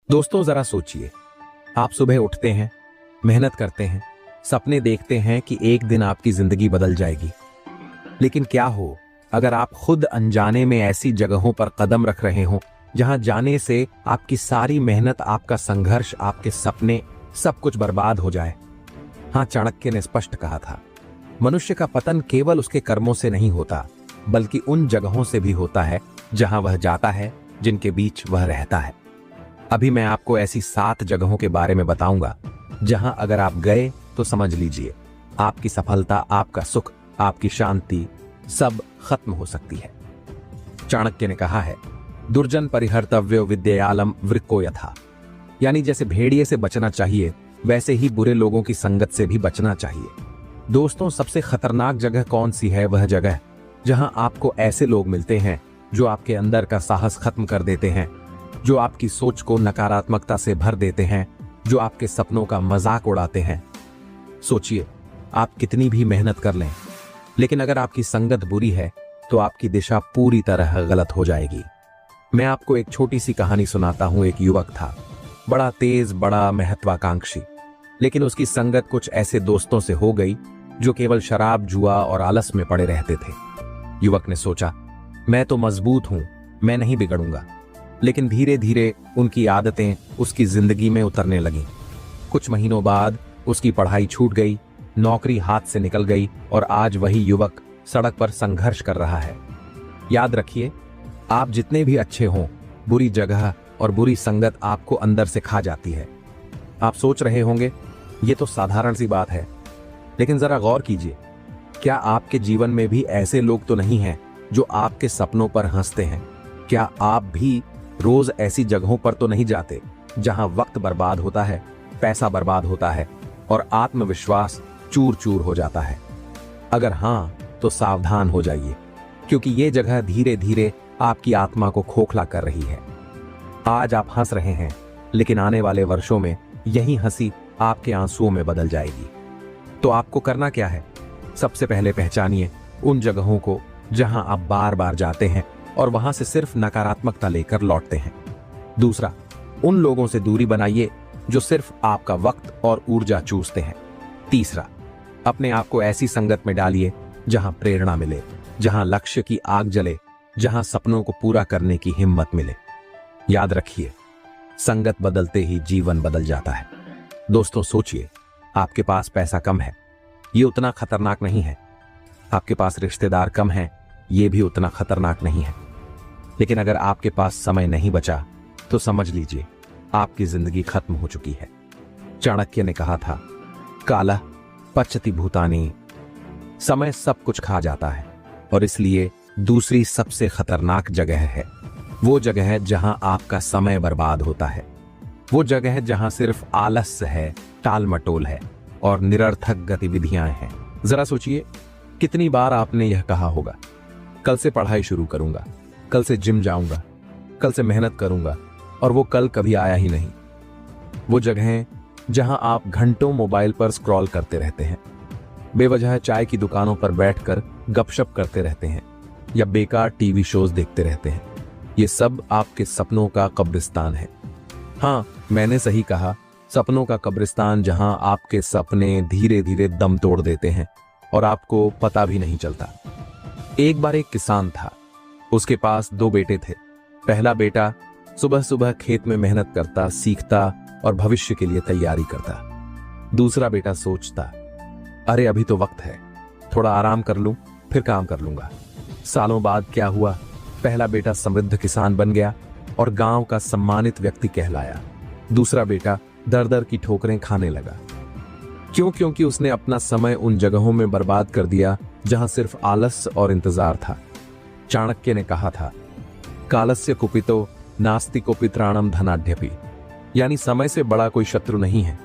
दोस्तों जरा सोचिए, आप सुबह उठते हैं, मेहनत करते हैं, सपने देखते हैं कि एक दिन आपकी जिंदगी बदल जाएगी। लेकिन क्या हो अगर आप खुद अनजाने में ऐसी जगहों पर कदम रख रहे हो जहां जाने से आपकी सारी मेहनत, आपका संघर्ष, आपके सपने सब कुछ बर्बाद हो जाए। हाँ, चाणक्य ने स्पष्ट कहा था, मनुष्य का पतन केवल उसके कर्मों से नहीं होता, बल्कि उन जगहों से भी होता है जहां वह जाता है, जिनके बीच वह रहता है। अभी मैं आपको ऐसी 7 जगहों के बारे में बताऊंगा जहां अगर आप गए तो समझ लीजिए आपकी सफलता, आपका सुख, आपकी शांति सब खत्म हो सकती है। चाणक्य ने कहा है, दुर्जन परिहर्तव्यो विद्यालम वृक्को यथा, यानी जैसे भेड़िए से बचना चाहिए वैसे ही बुरे लोगों की संगत से भी बचना चाहिए। दोस्तों, सबसे खतरनाक जगह कौन सी है? वह जगह जहां आपको ऐसे लोग मिलते हैं जो आपके अंदर का साहस खत्म कर देते हैं, जो आपकी सोच को नकारात्मकता से भर देते हैं, जो आपके सपनों का मजाक उड़ाते हैं। सोचिए, आप कितनी भी मेहनत कर लें, लेकिन अगर आपकी संगत बुरी है तो आपकी दिशा पूरी तरह गलत हो जाएगी। मैं आपको एक छोटी सी कहानी सुनाता हूं। एक युवक था, बड़ा तेज, बड़ा महत्वाकांक्षी, लेकिन उसकी संगत कुछ ऐसे दोस्तों से हो गई जो केवल शराब, जुआ और आलस में पड़े रहते थे। युवक ने सोचा, मैं तो मजबूत हूं, मैं नहीं बिगड़ूंगा। लेकिन धीरे धीरे उनकी आदतें उसकी जिंदगी में उतरने लगीं। कुछ महीनों बाद उसकी पढ़ाई छूट गई, नौकरी हाथ से निकल गई और आज वही युवक सड़क पर संघर्ष कर रहा है। याद रखिए, आप जितने भी अच्छे हों, बुरी जगह और बुरी संगत आपको अंदर से खा जाती है। आप सोच रहे होंगे ये तो साधारण सी बात है, लेकिन जरा गौर कीजिए, क्या आपके जीवन में भी ऐसे लोग तो नहीं हैं जो आपके सपनों पर हंसते हैं? क्या आप भी रोज ऐसी जगहों पर तो नहीं जाते जहां वक्त बर्बाद होता है, पैसा बर्बाद होता है और आत्मविश्वास चूर चूर हो जाता है? अगर हां, तो सावधान हो जाइए, क्योंकि ये जगह धीरे धीरे आपकी आत्मा को खोखला कर रही है। आज आप हंस रहे हैं, लेकिन आने वाले वर्षों में यही हंसी आपके आंसुओं में बदल जाएगी। तो आपको करना क्या है? सबसे पहले पहचानिए उन जगहों को जहां आप बार बार जाते हैं और वहां से सिर्फ नकारात्मकता लेकर लौटते हैं। दूसरा, उन लोगों से दूरी बनाइए जो सिर्फ आपका वक्त और ऊर्जा चूसते हैं। तीसरा, अपने आप को ऐसी संगत में डालिए जहां प्रेरणा मिले, जहां लक्ष्य की आग जले, जहां सपनों को पूरा करने की हिम्मत मिले। याद रखिए, संगत बदलते ही जीवन बदल जाता है। दोस्तों, सोचिए, आपके पास पैसा कम है, ये उतना खतरनाक नहीं है। आपके पास रिश्तेदार कम है, ये भी उतना खतरनाक नहीं है। लेकिन अगर आपके पास समय नहीं बचा तो समझ लीजिए आपकी जिंदगी खत्म हो चुकी है। चाणक्य ने कहा था, कालः पचति भूतानि, समय सब कुछ खा जाता है। और इसलिए दूसरी सबसे खतरनाक जगह है वो जगह जहां आपका समय बर्बाद होता है, वो जगह जहां सिर्फ आलस्य है, टाल मटोल है और निरर्थक गतिविधियां हैं। जरा सोचिए, कितनी बार आपने यह कहा होगा, कल से पढ़ाई शुरू करूंगा, कल से जिम जाऊंगा, कल से मेहनत करूंगा, और वो कल कभी आया ही नहीं। वो जगहें जहां आप घंटों मोबाइल पर स्क्रॉल करते रहते हैं, बेवजह चाय की दुकानों पर बैठकर गपशप करते रहते हैं या बेकार टीवी शोज देखते रहते हैं, ये सब आपके सपनों का कब्रिस्तान है। हाँ, मैंने सही कहा, सपनों का कब्रिस्तान, जहां आपके सपने धीरे धीरे दम तोड़ देते हैं और आपको पता भी नहीं चलता। एक बार एक किसान था, उसके पास 2 बेटे थे। पहला बेटा सुबह सुबह खेत में मेहनत करता, सीखता और भविष्य के लिए तैयारी करता। दूसरा बेटा सोचता, अरे अभी तो वक्त है, थोड़ा आराम कर लूं, फिर काम कर लूंगा। सालों बाद क्या हुआ, पहला बेटा समृद्ध किसान बन गया और गांव का सम्मानित व्यक्ति कहलाया। दूसरा बेटा दर दर की ठोकरें खाने लगा। क्यों? क्योंकि उसने अपना समय उन जगहों में बर्बाद कर दिया जहां सिर्फ आलस्य और इंतजार था। चाणक्य ने कहा था, कालस्य कुपितो नास्ति कुपित्राणम धनाढ्यपि, यानी समय से बड़ा कोई शत्रु नहीं है।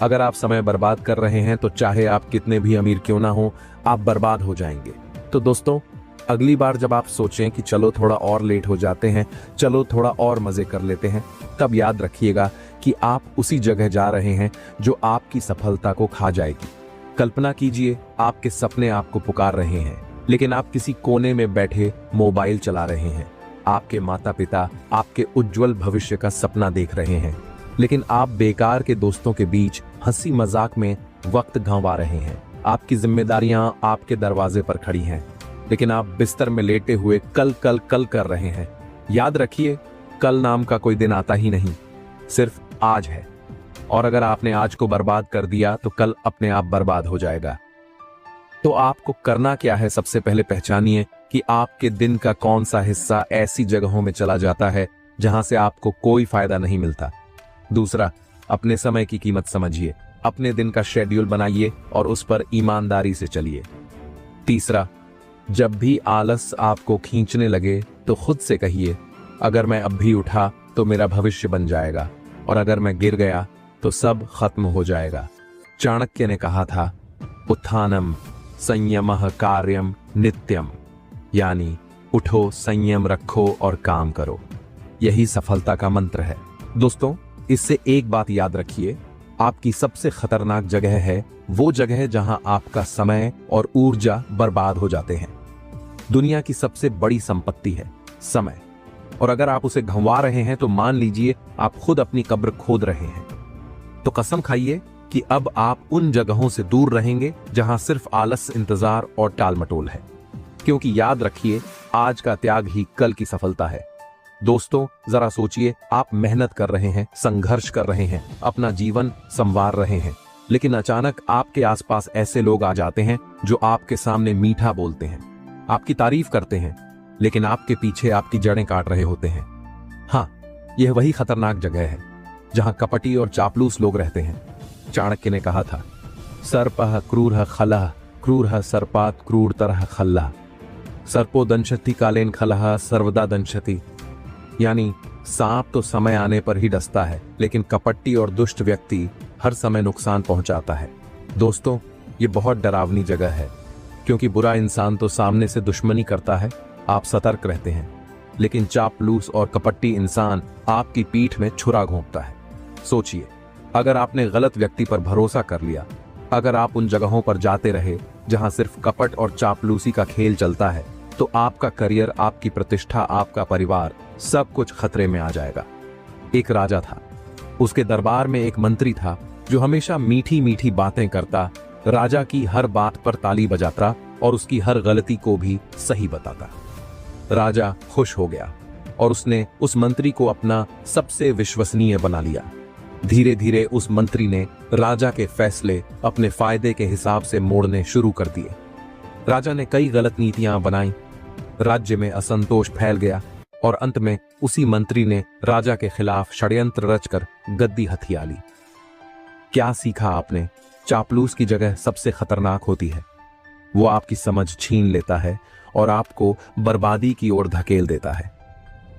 अगर आप समय बर्बाद कर रहे हैं तो चाहे आप कितने भी अमीर क्यों ना हो, आप बर्बाद हो जाएंगे। तो दोस्तों, अगली बार जब आप सोचें कि चलो थोड़ा और लेट हो जाते हैं, चलो थोड़ा और मजे कर लेते हैं, तब याद रखिएगा कि आप उसी जगह जा रहे हैं जो आपकी सफलता को खा जाएगी। कल्पना कीजिए, आपके सपने आपको पुकार रहे हैं, लेकिन आप किसी कोने में बैठे मोबाइल चला रहे हैं। आपके माता पिता आपके उज्जवल भविष्य का सपना देख रहे हैं, लेकिन आप बेकार के दोस्तों के बीच हंसी मजाक में वक्त गंवा रहे हैं। आपकी जिम्मेदारियां आपके दरवाजे पर खड़ी हैं, लेकिन आप बिस्तर में लेटे हुए कल कल कल कर रहे हैं। याद रखिए, कल नाम का कोई दिन आता ही नहीं, सिर्फ आज है। और अगर आपने आज को बर्बाद कर दिया तो कल अपने आप बर्बाद हो जाएगा। तो आपको करना क्या है? सबसे पहले पहचानिए कि आपके दिन का कौन सा हिस्सा ऐसी जगहों में चला जाता है जहां से आपको कोई फायदा नहीं मिलता। दूसरा, अपने समय की कीमत समझिए, अपने दिन का शेड्यूल बनाइए और उस पर ईमानदारी से चलिए। तीसरा, जब भी आलस आपको खींचने लगे तो खुद से कहिए, अगर मैं अब भी उठा तो मेरा भविष्य बन जाएगा, और अगर मैं गिर गया तो सब खत्म हो जाएगा। चाणक्य ने कहा था, उत्थानम संयमः कार्यम नित्यम, यानी उठो, संयम रखो और काम करो। यही सफलता का मंत्र है। दोस्तों, इससे एक बात याद रखिए, आपकी सबसे खतरनाक जगह है वो जगह जहां आपका समय और ऊर्जा बर्बाद हो जाते हैं। दुनिया की सबसे बड़ी संपत्ति है समय, और अगर आप उसे गंवा रहे हैं तो मान लीजिए आप खुद अपनी कब्र खोद रहे हैं। तो कसम खाइए कि अब आप उन जगहों से दूर रहेंगे जहां सिर्फ आलस, इंतजार और टाल मटोल है, क्योंकि याद रखिए, आज का त्याग ही कल की सफलता है। दोस्तों, जरा सोचिए, आप मेहनत कर रहे हैं, संघर्ष कर रहे हैं, अपना जीवन संवार रहे हैं, लेकिन अचानक आपके आसपास ऐसे लोग आ जाते हैं जो आपके सामने मीठा बोलते हैं, आपकी तारीफ करते हैं, लेकिन आपके पीछे आपकी जड़ें काट रहे होते हैं। हाँ, यह वही खतरनाक जगह है जहां कपटी और चापलूस लोग रहते हैं। चाणक्य ने कहा था, सर्पः क्रूरः खलः, क्रूरः सर्पात् क्रूरतरः खल्लः, सर्पो दंशति कालेन खलः सर्वदा दंशति, यानी सांप तो समय आने पर ही डसता है, लेकिन कपटी और दुष्ट व्यक्ति हर समय नुकसान पहुंचाता है। दोस्तों, ये बहुत डरावनी जगह है, क्योंकि बुरा इंसान तो सामने से दुश्मनी करता है, आप सतर्क रहते हैं, लेकिन चापलूस और कपटी इंसान आपकी पीठ में छुरा घोंपता है। सोचिए, अगर आपने गलत व्यक्ति पर भरोसा कर लिया, अगर आप उन जगहों पर जाते रहे जहां सिर्फ कपट और चापलूसी का खेल चलता है, तो आपका करियर, आपकी प्रतिष्ठा, आपका परिवार, सब कुछ खतरे में आ जाएगा। एक राजा था, उसके दरबार में एक मंत्री था जो हमेशा मीठी मीठी बातें करता, राजा की हर बात पर ताली बजाता और उसकी हर गलती को भी सही बताता। राजा खुश हो गया और उसने उस मंत्री को अपना सबसे विश्वसनीय बना लिया। धीरे धीरे उस मंत्री ने राजा के फैसले अपने फायदे के हिसाब से मोड़ने शुरू कर दिए। राजा ने कई गलत नीतियां बनाई, राज्य में असंतोष फैल गया और अंत में उसी मंत्री ने राजा के खिलाफ षड्यंत्र रचकर गद्दी हथिया ली। क्या सीखा आपने? चापलूस की जगह सबसे खतरनाक होती है। वो आपकी समझ छीन लेता है और आपको बर्बादी की ओर धकेल देता है।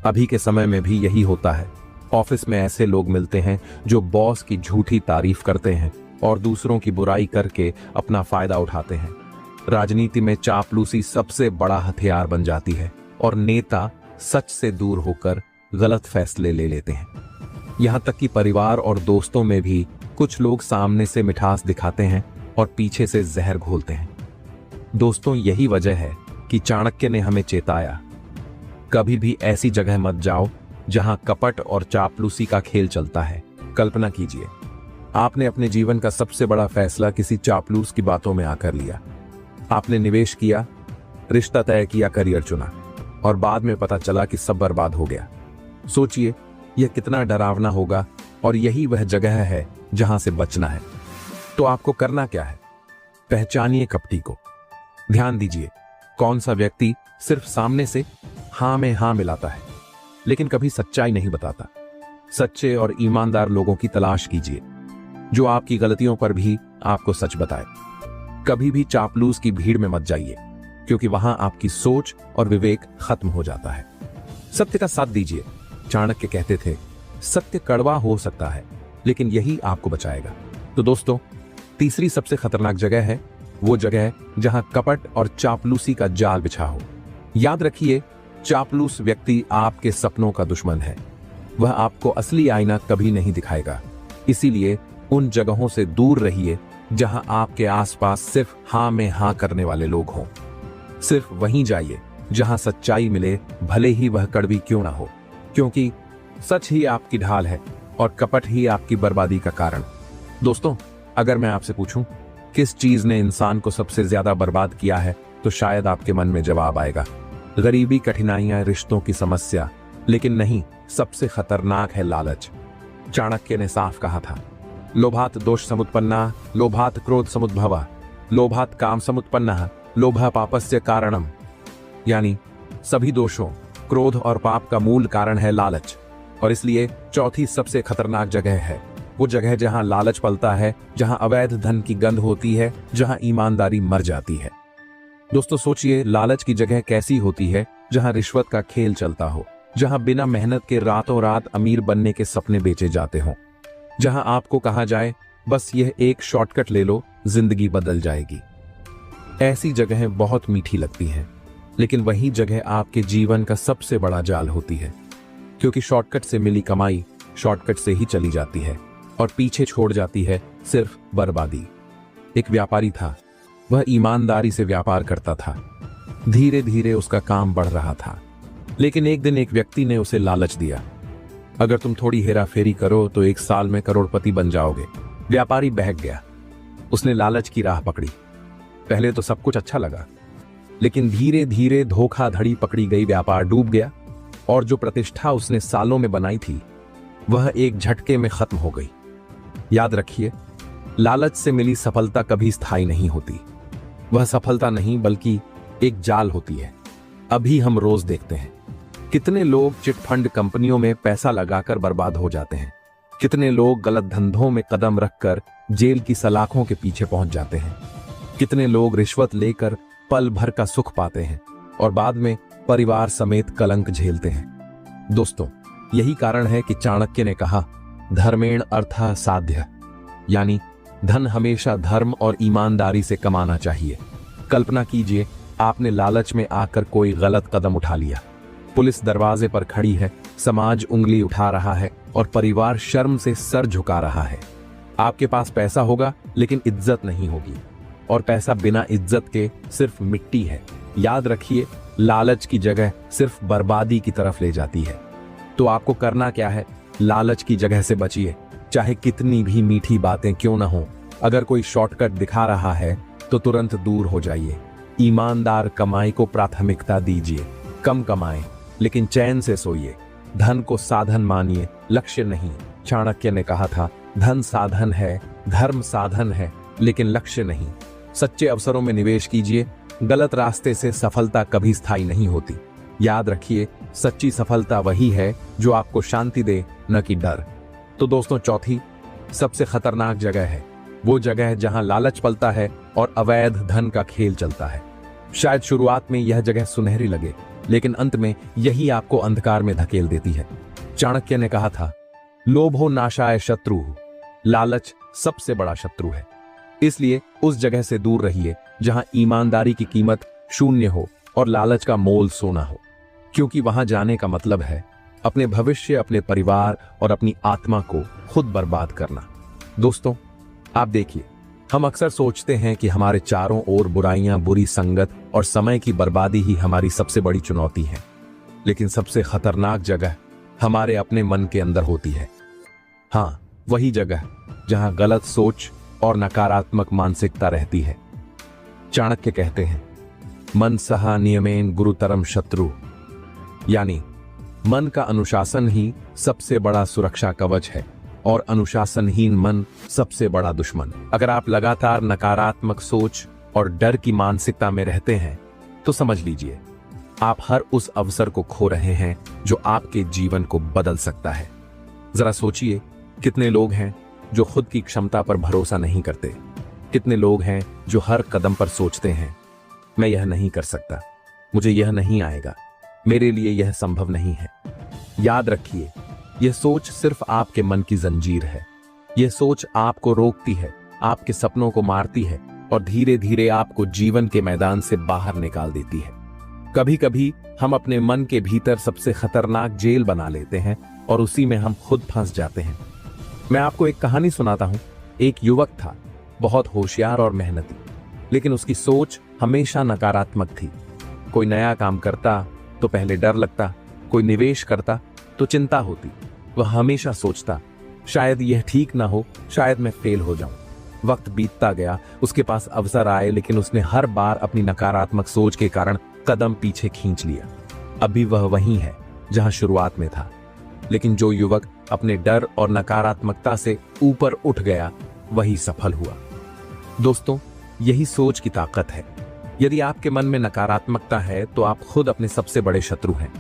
अभी के समय में भी यही होता है। ऑफिस में ऐसे लोग मिलते हैं जो बॉस की झूठी तारीफ करते हैं और दूसरों की बुराई करके अपना फायदा उठाते हैं। राजनीति में चापलूसी सबसे बड़ा हथियार बन जाती है और नेता सच से दूर होकर गलत फैसले ले लेते हैं। यहां तक कि परिवार और दोस्तों में भी कुछ लोग सामने से मिठास दिखाते हैं और पीछे से जहर घोलते हैं। दोस्तों, यही वजह है कि चाणक्य ने हमें चेताया, कभी भी ऐसी जगह मत जाओ जहां कपट और चापलूसी का खेल चलता है। कल्पना कीजिए, आपने अपने जीवन का सबसे बड़ा फैसला किसी चापलूस की बातों में आकर लिया। आपने निवेश किया, रिश्ता तय किया, करियर चुना, और बाद में पता चला कि सब बर्बाद हो गया। सोचिए, यह कितना डरावना होगा, और यही वह जगह है जहां से बचना है। तो आपको करना क्या है? पहचानिए कपटी को। ध्यान दीजिए, कौन सा व्यक्ति सिर्फ सामने से हां में हां मिलाता है, लेकिन कभी सच्चाई नहीं बताता। सच्चे और ईमानदार लोगों की तलाश कीजिए, जो आपकी गलतियों पर भी आपको सच बताए। कभी भी चापलूस की भीड़ में मत जाइए, क्योंकि वहां आपकी सोच और विवेक खत्म हो जाता है। सत्य का साथ दीजिए। चाणक्य कहते थे, सत्य कड़वा हो सकता है, लेकिन यही आपको बचाएगा। तो दोस्तों, तीसरी सबसे खतरनाक जगह है वो जगह जहां कपट और चापलूसी का जाल बिछा हो। याद रखिए, चापलूस व्यक्ति आपके सपनों का दुश्मन है। वह आपको असली आईना कभी नहीं दिखाएगा। इसीलिए उन जगहों से दूर रहिए जहां आपके आसपास सिर्फ हां में हां करने वाले लोग हों। सिर्फ वहीं जाइए जहां सच्चाई मिले, भले ही वह कड़वी क्यों ना हो, क्योंकि सच ही आपकी ढाल है और कपट ही आपकी बर्बादी का कारण। दोस्तों, अगर मैं आपसे पूछूं किस चीज ने इंसान को सबसे ज्यादा बर्बाद किया है, तो शायद आपके मन में जवाब आएगा गरीबी, कठिनाइयां, रिश्तों की समस्या। लेकिन नहीं, सबसे खतरनाक है लालच। चाणक्य ने साफ कहा था, लोभात दोष समुत्पन्ना, लोभात क्रोध समुद्भवा, लोभात काम समुत्पन्ना, लोभा पापस्य कारणम। यानी सभी दोषों, क्रोध और पाप का मूल कारण है लालच। और इसलिए चौथी सबसे खतरनाक जगह है वो जगह जहां लालच पलता है, जहां अवैध धन की गंध होती है, जहां ईमानदारी मर जाती है। दोस्तों सोचिए, लालच की जगह कैसी होती है? जहां रिश्वत का खेल चलता हो, जहां बिना मेहनत के रातों रात अमीर बनने के सपने बेचे जाते हों, जहां आपको कहा जाए बस यह एक शॉर्टकट ले लो, जिंदगी बदल जाएगी। ऐसी जगहें बहुत मीठी लगती हैं, लेकिन वही जगह आपके जीवन का सबसे बड़ा जाल होती है, क्योंकि शॉर्टकट से मिली कमाई शॉर्टकट से ही चली जाती है और पीछे छोड़ जाती है सिर्फ बर्बादी। एक व्यापारी था, वह ईमानदारी से व्यापार करता था। धीरे धीरे उसका काम बढ़ रहा था, लेकिन एक दिन एक व्यक्ति ने उसे लालच दिया, अगर तुम थोड़ी हेरा फेरी करो तो 1 साल में करोड़पति बन जाओगे। व्यापारी बहक गया, उसने लालच की राह पकड़ी। पहले तो सब कुछ अच्छा लगा, लेकिन धीरे धीरे धोखाधड़ी पकड़ी गई, व्यापार डूब गया और जो प्रतिष्ठा उसने सालों में बनाई थी वह एक झटके में खत्म हो गई। याद रखिए, लालच से मिली सफलता कभी स्थायी नहीं होती। वह सफलता नहीं बल्कि एक जाल होती है। अभी हम रोज देखते हैं कितने लोग चिटफंड कंपनियों में पैसा लगाकर बर्बाद हो जाते हैं, कितने लोग गलत धंधों में कदम रखकर जेल की सलाखों के पीछे पहुंच जाते हैं, कितने लोग रिश्वत लेकर पल भर का सुख पाते हैं और बाद में परिवार समेत कलंक झेलते हैं। दोस्तों, यही कारण है कि चाणक्य ने कहा, धर्मेण अर्थः साध्य, यानी धन हमेशा धर्म और ईमानदारी से कमाना चाहिए। कल्पना कीजिए, आपने लालच में आकर कोई गलत कदम उठा लिया, पुलिस दरवाजे पर खड़ी है, समाज उंगली उठा रहा है और परिवार शर्म से सर झुका रहा है। आपके पास पैसा होगा लेकिन इज्जत नहीं होगी, और पैसा बिना इज्जत के सिर्फ मिट्टी है। याद रखिए, लालच की जगह सिर्फ बर्बादी की तरफ ले जाती है। तो आपको करना क्या है? लालच की जगह से बचिए, चाहे कितनी भी मीठी बातें क्यों ना हो। अगर कोई शॉर्टकट दिखा रहा है तो तुरंत दूर हो जाइए। ईमानदार कमाई को प्राथमिकता दीजिए। कम कमाएं लेकिन चैन से सोइए। धन को साधन मानिए, लक्ष्य नहीं। चाणक्य ने कहा था, धन साधन है, धर्म साधन है, लेकिन लक्ष्य नहीं। सच्चे अवसरों में निवेश कीजिए। गलत रास्ते से सफलता कभी स्थायी नहीं होती। याद रखिए, सच्ची सफलता वही है जो आपको शांति दे, न कि डर। तो दोस्तों, चौथी सबसे खतरनाक जगह है वो जगह जहां लालच पलता है और अवैध धन का खेल चलता है। शायद शुरुआत में यह जगह सुनहरी लगे, लेकिन अंत में यही आपको अंधकार में धकेल देती है। चाणक्य ने कहा था, लोभो नाशाय शत्रु, लालच सबसे बड़ा शत्रु है। इसलिए उस जगह से दूर रहिए जहां ईमानदारी की कीमत शून्य हो और लालच का मोल सोना हो, क्योंकि वहां जाने का मतलब है अपने भविष्य, अपने परिवार और अपनी आत्मा को खुद बर्बाद करना। दोस्तों, आप देखिए, हम अक्सर सोचते हैं कि हमारे चारों ओर बुराइयां, बुरी संगत और समय की बर्बादी ही हमारी सबसे बड़ी चुनौती है, लेकिन सबसे खतरनाक जगह हमारे अपने मन के अंदर होती है। हाँ, वही जगह जहां गलत सोच और नकारात्मक मानसिकता रहती है। चाणक्य कहते हैं, मन सहा नियमेन गुरुतरम शत्रु, यानी मन का अनुशासन ही सबसे बड़ा सुरक्षा कवच है और अनुशासनहीन मन सबसे बड़ा दुश्मन। अगर आप लगातार नकारात्मक सोच और डर की मानसिकता में रहते हैं तो समझ लीजिए आप हर उस अवसर को खो रहे हैं जो आपके जीवन को बदल सकता है। जरा सोचिए, कितने लोग हैं जो खुद की क्षमता पर भरोसा नहीं करते, कितने लोग हैं जो हर कदम पर सोचते हैं, मैं यह नहीं कर सकता, मुझे यह नहीं आएगा, मेरे लिए यह संभव नहीं है। याद रखिए, यह सोच सिर्फ आपके मन की जंजीर है। यह सोच आपको रोकती है, आपके सपनों को मारती है और धीरे धीरे आपको जीवन के मैदान से बाहर निकाल देती है। कभी कभी हम अपने मन के भीतर सबसे खतरनाक जेल बना लेते हैं और उसी में हम खुद फंस जाते हैं। मैं आपको एक कहानी सुनाता हूं। एक युवक था, बहुत होशियार और मेहनती, लेकिन उसकी सोच हमेशा नकारात्मक थी। कोई नया काम करता तो पहले डर लगता, कोई निवेश करता तो चिंता होती। वह हमेशा सोचता, शायद यह ठीक ना हो, शायद मैं फेल हो जाऊं। वक्त बीतता गया, उसके पास अवसर आए, लेकिन उसने हर बार अपनी नकारात्मक सोच के कारण कदम पीछे खींच लिया। अभी वह वहीं है जहां शुरुआत में था, लेकिन जो युवक अपने डर और नकारात्मकता से ऊपर उठ गया वही सफल हुआ। दोस्तों, यही सोच की ताकत है। यदि आपके मन में नकारात्मकता है तो आप खुद अपने सबसे बड़े शत्रु हैं।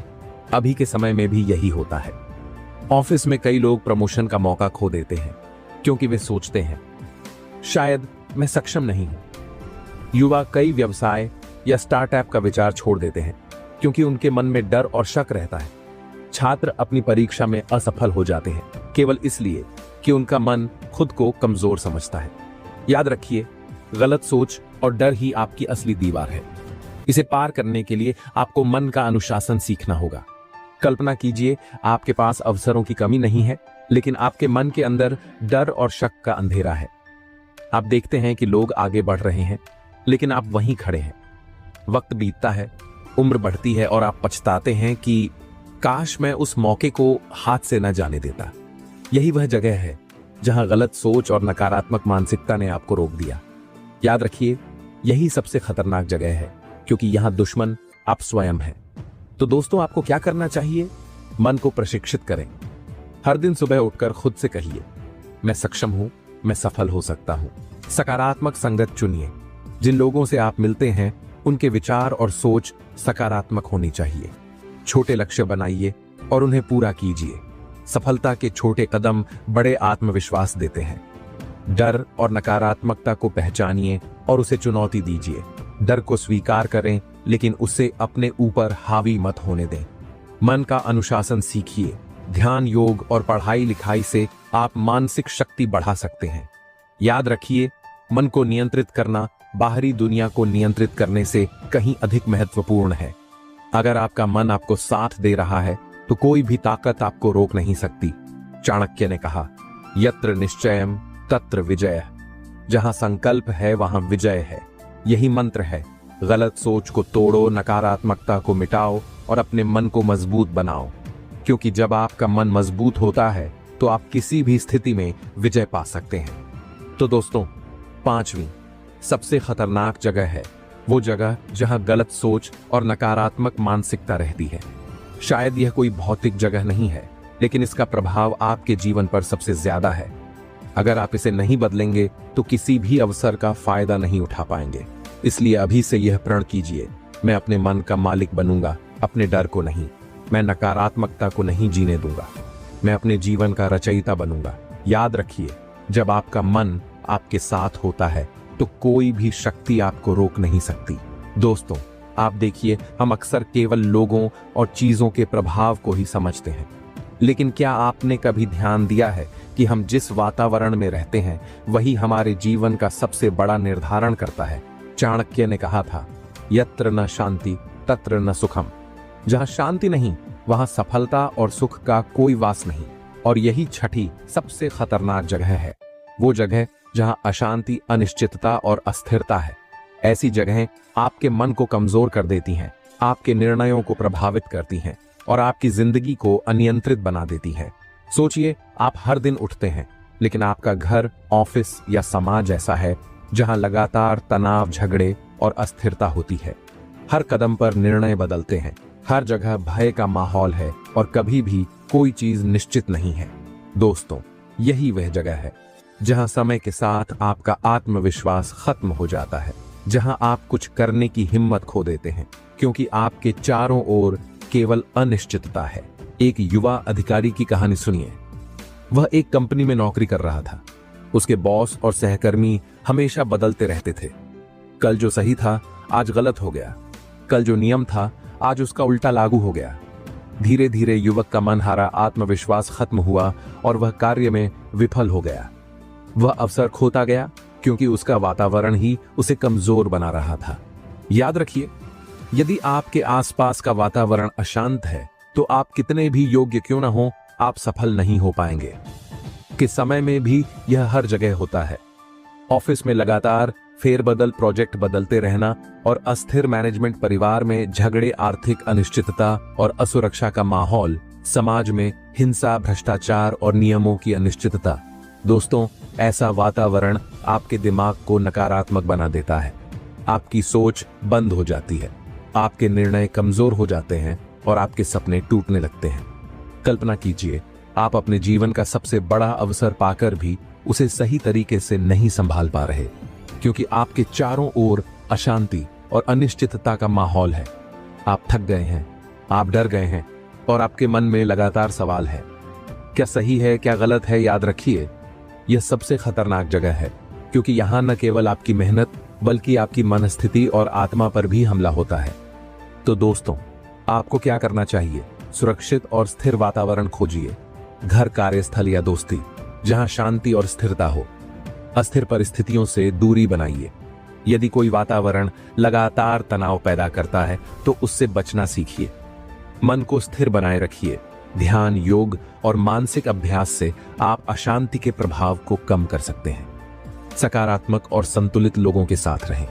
अभी के समय में भी यही होता है। ऑफिस में कई लोग प्रमोशन का मौका खो देते हैं क्योंकि वे सोचते हैं, शायद मैं सक्षम नहीं हूं। युवा कई व्यवसाय या स्टार्टअप का विचार छोड़ देते हैं क्योंकि उनके मन में डर और शक रहता है। छात्र अपनी परीक्षा में असफल हो जाते हैं केवल इसलिए कि उनका मन खुद को कमजोर समझता है। याद रखिए, गलत सोच और डर ही आपकी असली दीवार है। इसे पार करने के लिए आपको मन का अनुशासन सीखना होगा। कल्पना कीजिए, आपके पास अवसरों की कमी नहीं है, लेकिन आपके मन के अंदर डर और शक का अंधेरा है। आप देखते हैं कि लोग आगे बढ़ रहे हैं, लेकिन आप वहीं खड़े हैं। वक्त बीतता है, उम्र बढ़ती है और आप पछताते हैं कि काश मैं उस मौके को हाथ से न जाने देता। यही वह जगह है जहां गलत सोच और नकारात्मक मानसिकता ने आपको रोक दिया। याद रखिए, यही सबसे खतरनाक जगह है, क्योंकि यहां दुश्मन आप स्वयं हैं। तो दोस्तों, आपको क्या करना चाहिए? मन को प्रशिक्षित करें। हर दिन सुबह उठकर खुद से कहिए, मैं सक्षम हूं, मैं सफल हो सकता हूं। सकारात्मक संगत चुनिए। जिन लोगों से आप मिलते हैं उनके विचार और सोच सकारात्मक होनी चाहिए। छोटे लक्ष्य बनाइए और उन्हें पूरा कीजिए। सफलता के छोटे कदम बड़े आत्मविश्वास देते हैं। डर और नकारात्मकता को पहचानिए और उसे चुनौती दीजिए। डर को स्वीकार करें, लेकिन उसे अपने ऊपर हावी मत होने दें। मन का अनुशासन सीखिए। ध्यान, योग और पढ़ाई लिखाई से आप मानसिक शक्ति बढ़ा सकते हैं। याद रखिए, मन को नियंत्रित करना बाहरी दुनिया को नियंत्रित करने से कहीं अधिक महत्वपूर्ण है। अगर आपका मन आपको साथ दे रहा है तो कोई भी ताकत आपको रोक नहीं सकती। चाणक्य ने कहा, यत्र निश्चयम तत्र विजय। जहां संकल्प है वहां विजय है। यही मंत्र है। गलत सोच को तोड़ो, नकारात्मकता को मिटाओ और अपने मन को मजबूत बनाओ, क्योंकि जब आपका मन मजबूत होता है तो आप किसी भी स्थिति में विजय पा सकते हैं। तो दोस्तों, 5वीं सबसे खतरनाक जगह है वो जगह जहां गलत सोच और नकारात्मक मानसिकता रहती है। शायद यह कोई भौतिक जगह नहीं है, लेकिन इसका प्रभाव आपके जीवन पर सबसे ज्यादा है। अगर आप इसे नहीं बदलेंगे तो किसी भी अवसर का फायदा नहीं उठा पाएंगे। इसलिए अभी से यह प्रण कीजिए, मैं अपने मन का मालिक बनूंगा, अपने डर को नहीं। मैं नकारात्मकता को नहीं जीने दूंगा। मैं अपने जीवन का रचयिता बनूंगा। याद रखिए, जब आपका मन आपके साथ होता है तो कोई भी शक्ति आपको रोक नहीं सकती। दोस्तों, आप देखिए, हम अक्सर केवल लोगों और चीजों के प्रभाव को ही समझते हैं, लेकिन क्या आपने कभी ध्यान दिया है कि हम जिस वातावरण में रहते हैं वही हमारे जीवन का सबसे बड़ा निर्धारण करता है। चाणक्य ने कहा था, यत्र न शांति तत्र न सुखम। जहां शांति नहीं वहां सफलता और सुख का कोई वास नहीं। और यही छठी सबसे खतरनाक जगह है, वो जगह जहां अशांति, अनिश्चितता और अस्थिरता है। ऐसी जगहें आपके मन को कमजोर कर देती हैं, आपके निर्णयों को प्रभावित करती हैं और आपकी जिंदगी को अनियंत्रित बना देती हैं। सोचिए, आप हर दिन उठते हैं, लेकिन आपका घर, ऑफिस या समाज ऐसा है जहां लगातार तनाव, झगड़े और अस्थिरता होती है। हर कदम पर निर्णय बदलते हैं, हर जगह भय का माहौल है और कभी भी कोई चीज निश्चित नहीं है। दोस्तों, यही वह जगह है जहां समय के साथ आपका आत्मविश्वास खत्म हो जाता है, जहां आप कुछ करने की हिम्मत खो देते हैं, क्योंकि आपके चारों ओर केवल अनिश्चितता है। एक युवा अधिकारी की कहानी सुनिए। वह एक कंपनी में नौकरी कर रहा था। उसके बॉस और सहकर्मी हमेशा बदलते रहते थे। कल जो सही था आज गलत हो गया, कल जो नियम था आज उसका उल्टा लागू हो गया। धीरे धीरे युवक का मन हारा, आत्मविश्वास खत्म हुआ और वह कार्य में विफल हो गया। वह अवसर खोता गया क्योंकि उसका वातावरण ही उसे कमजोर बना रहा था। याद रखिए, यदि आपके आसपास का वातावरण अशांत है तो आप कितने भी योग्य क्यों न हो, आप सफल नहीं हो पाएंगे। कि समय में भी यह हर जगह होता है। ऑफिस में लगातार फेरबदल, प्रोजेक्ट बदलते रहना और अस्थिर मैनेजमेंट, परिवार में झगड़े, आर्थिक अनिश्चितता और असुरक्षा का माहौल, समाज में हिंसा, भ्रष्टाचार और नियमों की अनिश्चितता। दोस्तों, ऐसा वातावरण आपके दिमाग को नकारात्मक बना देता है। आपकी सोच बंद हो जाती है, आपके निर्णय कमजोर हो जाते हैं और आपके सपने टूटने लगते हैं। कल्पना कीजिए, आप अपने जीवन का सबसे बड़ा अवसर पाकर भी उसे सही तरीके से नहीं संभाल पा रहे, क्योंकि आपके चारों ओर अशांति और अनिश्चितता का माहौल है। आप थक गए हैं, आप डर गए हैं और आपके मन में लगातार सवाल है, क्या सही है, क्या गलत है। याद रखिए, यह सबसे खतरनाक जगह है, क्योंकि यहां न केवल आपकी मेहनत बल्कि आपकी मनस्थिति और आत्मा पर भी हमला होता है। तो दोस्तों, आपको क्या करना चाहिए? सुरक्षित और स्थिर वातावरण खोजिए। घर, कार्यस्थल या दोस्ती, जहां शांति और स्थिरता हो। अस्थिर परिस्थितियों से दूरी बनाइए। यदि कोई वातावरण लगातार तनाव पैदा करता है तो उससे बचना सीखिए। मन को स्थिर बनाए रखिए। ध्यान, योग और मानसिक अभ्यास से आप अशांति के प्रभाव को कम कर सकते हैं। सकारात्मक और संतुलित लोगों के साथ रहें।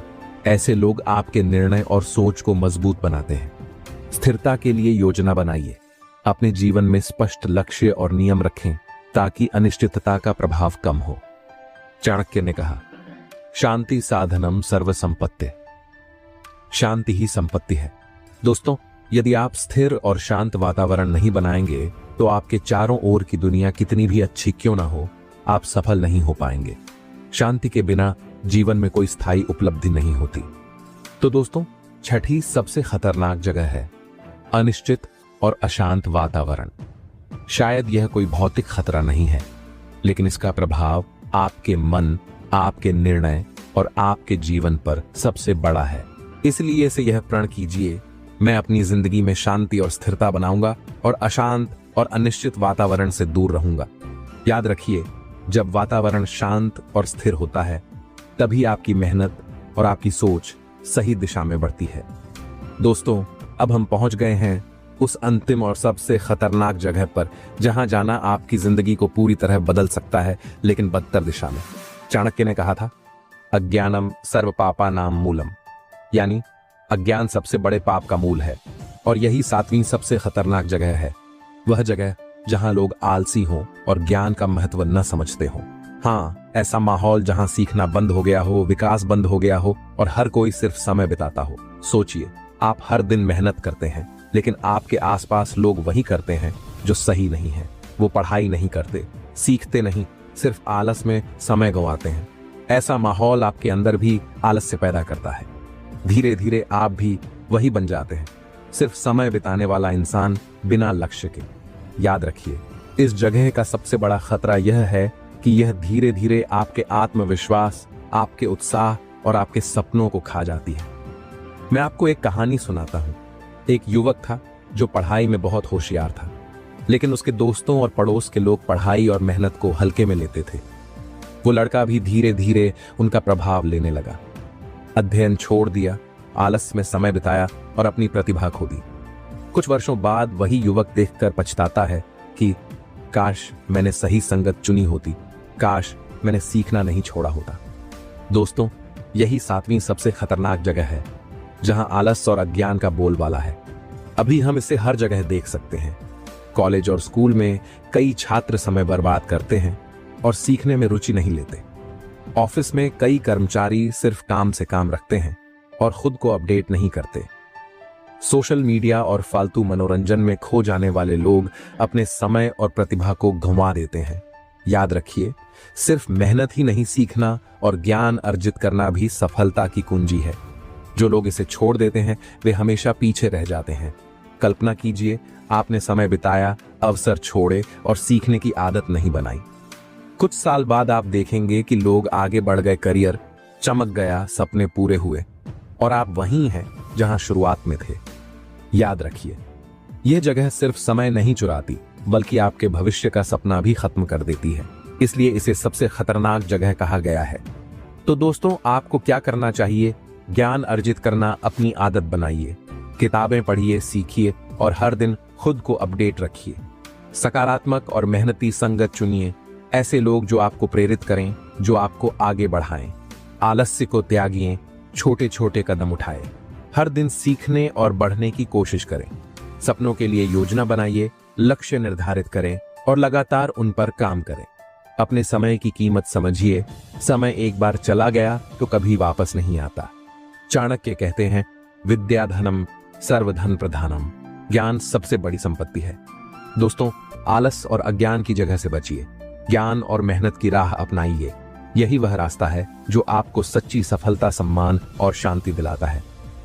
ऐसे लोग आपके निर्णय और सोच को मजबूत बनाते हैं। स्थिरता के लिए योजना बनाइए। अपने जीवन में स्पष्ट लक्ष्य और नियम रखें ताकि अनिश्चितता का प्रभाव कम हो। चाणक्य ने कहा, शांति साधनम सर्व संपत्ति। शांति ही संपत्ति है। दोस्तों, यदि आप स्थिर और शांत वातावरण नहीं बनाएंगे तो आपके चारों ओर की दुनिया कितनी भी अच्छी क्यों ना हो, आप सफल नहीं हो पाएंगे। शांति के बिना जीवन में कोई स्थायी उपलब्धि नहीं होती। तो दोस्तों, छठी सबसे खतरनाक जगह है अनिश्चित और अशांत वातावरण। शायद यह कोई भौतिक खतरा नहीं है, लेकिन इसका प्रभाव आपके मन, आपके निर्णय और आपके जीवन पर सबसे बड़ा है। इसलिए से यह प्रण कीजिए, मैं अपनी जिंदगी में शांति और स्थिरता बनाऊंगा और अशांत और अनिश्चित वातावरण से दूर रहूंगा। याद रखिए, जब वातावरण शांत और स्थिर होता है तभी आपकी मेहनत और आपकी सोच सही दिशा में बढ़ती है। दोस्तों, अब हम पहुंच गए हैं उस अंतिम और सबसे खतरनाक जगह पर जहां जाना आपकी जिंदगी को पूरी तरह बदल सकता है, लेकिन बदतर दिशा में। चाणक्य ने कहा था, अज्ञानम सर्व पापानां मूलम, यानी अज्ञान सबसे बड़े पाप का मूल है। और यही 7वीं सबसे खतरनाक जगह है, वह जगह जहां लोग आलसी हों और ज्ञान का महत्व न समझते हों। हाँ, ऐसा माहौल जहां सीखना बंद हो गया हो, विकास बंद हो गया हो और हर कोई सिर्फ समय बिताता हो। सोचिए, आप हर दिन मेहनत करते हैं, लेकिन आपके आसपास लोग वही करते हैं जो सही नहीं है। वो पढ़ाई नहीं करते, सीखते नहीं, सिर्फ आलस में समय गंवाते हैं। ऐसा माहौल आपके अंदर भी आलस्य पैदा करता है। धीरे धीरे आप भी वही बन जाते हैं, सिर्फ समय बिताने वाला इंसान बिना लक्ष्य के। याद रखिए, इस जगह का सबसे बड़ा खतरा यह है कि यह धीरे धीरे आपके आत्मविश्वास, आपके उत्साह और आपके सपनों को खा जाती है। मैं आपको एक कहानी सुनाता हूं। एक युवक था जो पढ़ाई में बहुत होशियार था, लेकिन उसके दोस्तों और पड़ोस के लोग पढ़ाई और मेहनत को हल्के में लेते थे। वो लड़का भी धीरे धीरे उनका प्रभाव लेने लगा। अध्ययन छोड़ दिया, आलस में समय बिताया और अपनी प्रतिभा खो दी। कुछ वर्षों बाद वही युवक देखकर पछताता है कि काश मैंने सही संगत चुनी होती, काश मैंने सीखना नहीं छोड़ा होता। दोस्तों, यही 7वीं सबसे खतरनाक जगह है जहां आलस और अज्ञान का बोलबाला है। अभी हम इसे हर जगह देख सकते हैं। कॉलेज और स्कूल में कई छात्र समय बर्बाद करते हैं और सीखने में रुचि नहीं लेते। ऑफिस में कई कर्मचारी सिर्फ काम से काम रखते हैं और खुद को अपडेट नहीं करते। सोशल मीडिया और फालतू मनोरंजन में खो जाने वाले लोग अपने समय और प्रतिभा को गंवा देते हैं। याद रखिए, सिर्फ मेहनत ही नहीं, सीखना और ज्ञान अर्जित करना भी सफलता की कुंजी है। जो लोग इसे छोड़ देते हैं वे हमेशा पीछे रह जाते हैं। कल्पना कीजिए, आपने समय बिताया, अवसर छोड़े और सीखने की आदत नहीं बनाई। कुछ साल बाद आप देखेंगे कि लोग आगे बढ़ गए, करियर चमक गया, सपने पूरे हुए और आप वहीं हैं जहां शुरुआत में थे। याद रखिए, यह जगह सिर्फ समय नहीं चुराती, बल्कि आपके भविष्य का सपना भी खत्म कर देती है। इसलिए इसे सबसे खतरनाक जगह कहा गया है। तो दोस्तों, आपको क्या करना चाहिए? ज्ञान अर्जित करना अपनी आदत बनाइए। किताबें पढ़िए, सीखिए और हर दिन खुद को अपडेट रखिए। सकारात्मक और मेहनती संगत चुनिए, ऐसे लोग जो आपको प्रेरित करें, जो आपको आगे बढ़ाएं। आलस्य को त्यागिए, छोटे छोटे कदम उठाए, हर दिन सीखने और बढ़ने की कोशिश करें। सपनों के लिए योजना बनाइए, लक्ष्य निर्धारित करें और लगातार उन पर काम करें। अपने समय की कीमत समझिए, समय एक बार चला गया तो कभी वापस नहीं आता। चाणक्य कहते हैं, विद्या धनम सर्वधन प्रधानम, ज्ञान सबसे बड़ी संपत्ति है। दोस्तों, आलस और अज्ञान की जगह से बचिए, ज्ञान और मेहनत की राह अपनाइए। यही वह रास्ता है जो आपको सच्ची सफलता, सम्मान और शांति दिलाता है।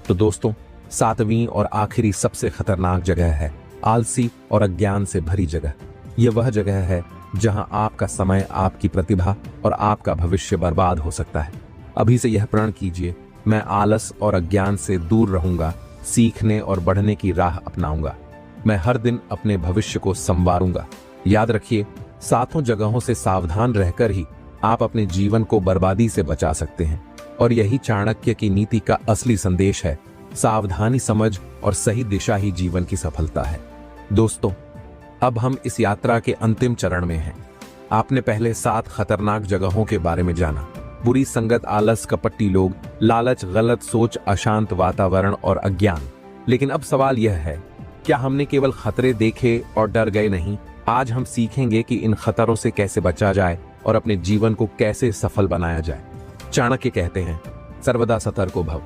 तो दोस्तों, 7वीं और आखिरी सबसे खतरनाक जगह है आलसी और अज्ञान से भरी जगह। यह वह जगह है जहां आपका समय, आपकी प्रतिभा और आपका भविष्य बर्बाद हो सकता है। अभी से यह प्रण कीजिए, मैं आलस और अज्ञान से दूर रहूंगा, सीखने और बढ़ने की राह अपनाऊंगा। मैं हर दिन अपने भविष्य को संवारूंगा। याद रखिए, 7 जगहों से सावधान रहकर ही आप अपने जीवन को बर्बादी से बचा सकते हैं। और यही चाणक्य की नीति का असली संदेश है। सावधानी, समझ और सही दिशा ही जीवन की सफलता है। दोस्तों, अब हम इस यात्रा के अंतिम चरण में हैं। आपने पहले 7 खतरनाक जगहों के बारे में जाना, बुरी संगत, आलस, कपटी लोग, लालच, गलत सोच, अशांत वातावरण और अज्ञान। लेकिन अब सवाल यह है, क्या हमने केवल खतरे देखे और डर गए? नहीं, आज हम सीखेंगे कि इन खतरों से कैसे बचा जाए और अपने जीवन को कैसे सफल बनाया जाए। चाणक्य कहते हैं, सर्वदा सतर्को भव,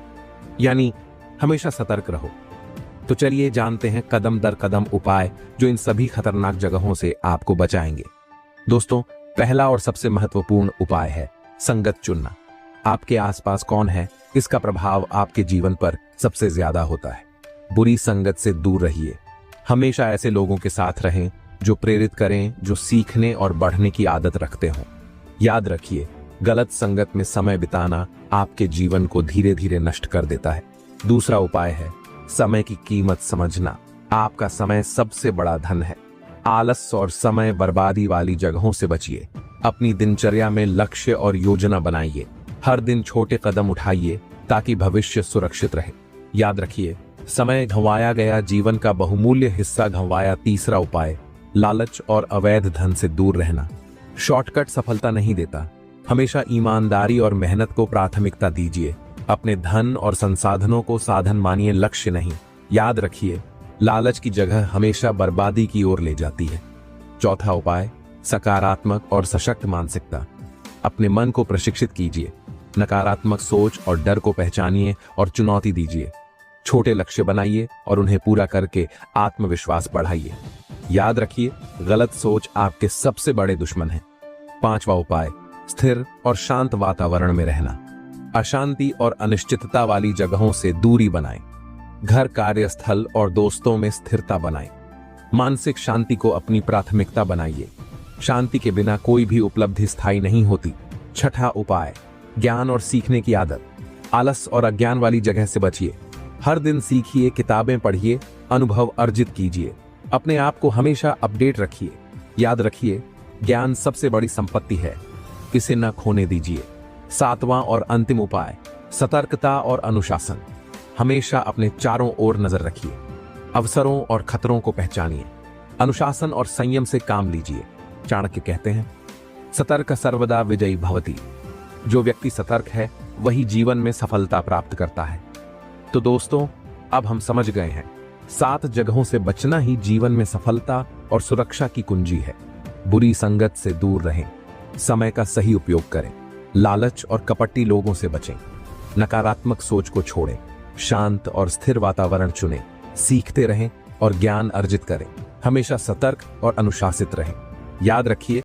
यानी हमेशा सतर्क रहो। तो चलिए जानते हैं कदम दर कदम उपाय जो इन सभी खतरनाक जगहों से आपको बचाएंगे। दोस्तों, पहला और सबसे महत्वपूर्ण उपाय है संगत चुनना। आपके आसपास कौन है, इसका प्रभाव आपके जीवन पर सबसे ज्यादा होता है। बुरी संगत से दूर रहिए। हमेशा ऐसे लोगों के साथ रहें जो प्रेरित करें, जो सीखने और बढ़ने की आदत रखते हों। याद रखिए, गलत संगत में समय बिताना आपके जीवन को धीरे धीरे नष्ट कर देता है। दूसरा उपाय है समय की कीमत समझना। आपका समय सबसे बड़ा धन है। आलस और समय बर्बादी वाली जगहों से बचिए। अपनी दिनचर्या में लक्ष्य और योजना बनाइए। हर दिन छोटे कदम उठाइए ताकि भविष्य सुरक्षित रहे। याद रखिए, समय गंवाया गया जीवन का बहुमूल्य हिस्सा गंवाया। तीसरा उपाय, लालच और अवैध धन से दूर रहना। शॉर्टकट सफलता नहीं देता। हमेशा ईमानदारी और मेहनत को प्राथमिकता दीजिए। अपने धन और संसाधनों को साधन मानिए, लक्ष्य नहीं। याद रखिए, लालच की जगह हमेशा बर्बादी की ओर ले जाती है। चौथा उपाय, सकारात्मक और सशक्त मानसिकता। अपने मन को प्रशिक्षित कीजिए। नकारात्मक सोच और डर को पहचानिए और चुनौती दीजिए। छोटे लक्ष्य बनाइए और उन्हें पूरा करके आत्मविश्वास बढ़ाइए। याद रखिए, गलत सोच आपके सबसे बड़े दुश्मन है। पांचवा उपाय, स्थिर और शांत वातावरण में रहना। अशांति और अनिश्चितता वाली जगहों से दूरी बनाएं। घर, कार्यस्थल और दोस्तों में स्थिरता बनाएं। मानसिक शांति को अपनी प्राथमिकता बनाइए। शांति के बिना कोई भी उपलब्धि स्थायी नहीं होती। छठा उपाय, ज्ञान और सीखने की आदत। आलस और अज्ञान वाली जगह से बचिए। हर दिन सीखिए, किताबें पढ़िए, अनुभव अर्जित कीजिए। अपने आप को हमेशा अपडेट रखिए। याद रखिए, ज्ञान सबसे बड़ी संपत्ति है, इसे न खोने दीजिए। सातवां और अंतिम उपाय, सतर्कता और अनुशासन। हमेशा अपने चारों ओर नजर रखिए। अवसरों और खतरों को पहचानिए। अनुशासन और संयम से काम लीजिए। चाणक्य कहते हैं, सतर्क सर्वदा विजयी भवति। जो व्यक्ति सतर्क है वही जीवन में सफलता प्राप्त करता है। तो दोस्तों, अब हम समझ गए हैं, 7 जगहों से बचना ही जीवन में सफलता और सुरक्षा की कुंजी है। बुरी संगत से दूर रहें, समय का सही उपयोग करें, लालच और कपटी लोगों से बचें, नकारात्मक सोच को छोड़ें, शांत और स्थिर वातावरण चुनें, सीखते रहें और ज्ञान अर्जित करें। हमेशा सतर्क और अनुशासित रहें। याद रखिए,